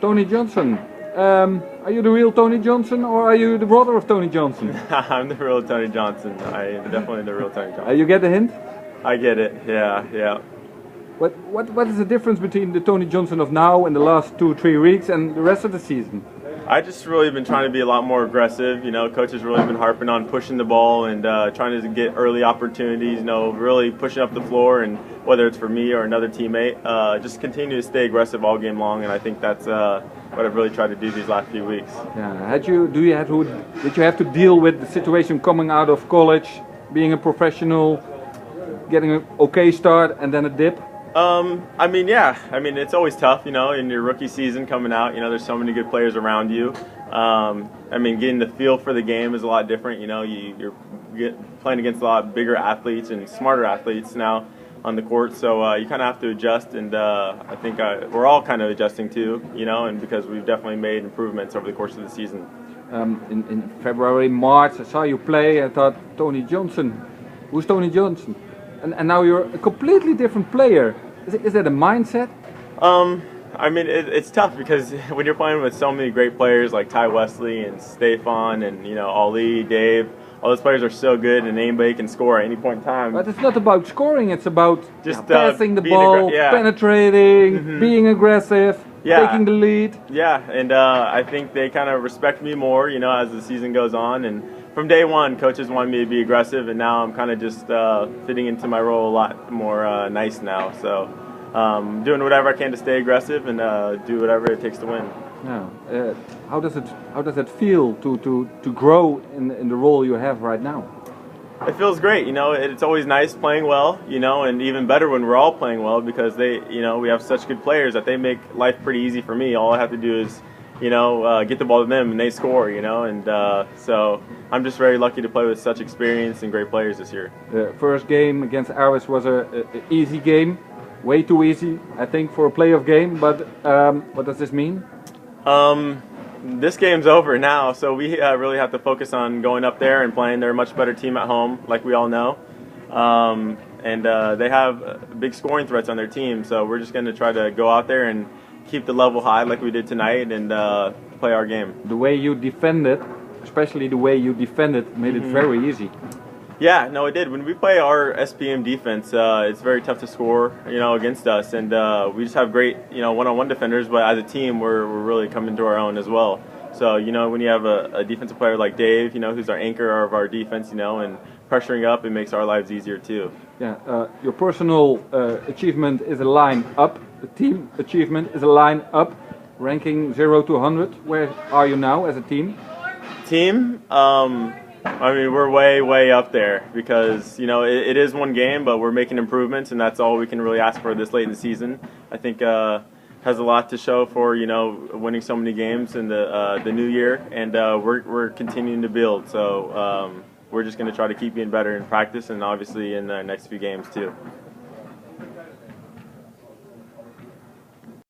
Tony Johnson. Are you the real Tony Johnson or are you the brother of Tony Johnson? I'm the real Tony Johnson. I am definitely the real Tony Johnson. You get the hint? I get it. Yeah. What is the difference between the Tony Johnson of now and the last 2-3 weeks and the rest of the season? I just really been trying to be a lot more aggressive. You know, coach has really been harping on pushing the ball and trying to get early opportunities. You know, really pushing up the floor, and whether it's for me or another teammate, just continue to stay aggressive all game long. And I think that's what I've really tried to do these last few weeks. Yeah. Did you have to deal with the situation coming out of college, being a professional, getting an okay start and then a dip? I mean, yeah. I mean, it's always tough, you know, in your rookie season coming out. You know, there's so many good players around you. I mean, getting the feel for the game is a lot different. You know, you're playing against a lot bigger athletes and smarter athletes now on the court. So you kind of have to adjust, and I think we're all kind of adjusting too. You know, and because we've definitely made improvements over the course of the season. In February, March, I saw you play. I thought, Tony Johnson, who's Tony Johnson? And now you're a completely different player. Is that a mindset? I mean, it's tough because when you're playing with so many great players like Ty Wesley and Stefan and, you know, Ali, Dave, all those players are so good and anybody can score at any point in time. But it's not about scoring, it's about just passing the ball, penetrating, being aggressive, taking the lead. Yeah, and I think they kind of respect me more, you know, as the season goes on. And from day one, coaches wanted me to be aggressive, and now I'm kind of just fitting into my role a lot more nice now. So doing whatever I can to stay aggressive and do whatever it takes to win. Yeah. How does it feel to grow in the role you have right now? It feels great, you know. It's always nice playing well, you know, and even better when we're all playing well because we have such good players that they make life pretty easy for me. All I have to do is, you know, get the ball to them and they score, you know, and so I'm just very lucky to play with such experience and great players this year. The first game against Aris was an easy game, way too easy, I think, for a playoff game, but what does this mean? This game's over now, so we really have to focus on going up there and playing. They're a much better team at home, like we all know. And they have big scoring threats on their team, so we're just going to try to go out there and keep the level high like we did tonight and play our game. The way you defended, especially the way you defended, made it very easy. Yeah, no, it did. When we play our SPM defense, it's very tough to score, you know, against us, and we just have great, you know, one-on-one defenders. But as a team, we're really coming to our own as well. So, you know, when you have a defensive player like Dave, you know, who's our anchor of our defense, you know, and pressuring up, it makes our lives easier too. Yeah, your personal achievement is a line up. The team achievement is a line up, ranking 0 to 100. Where are you now as a team? Team? I mean, we're way up there because, you know, it is one game, but we're making improvements, and that's all we can really ask for this late in the season. I think has a lot to show for, you know, winning so many games in the new year, and we're continuing to build. So we're just going to try to keep being better in practice and obviously in the next few games too.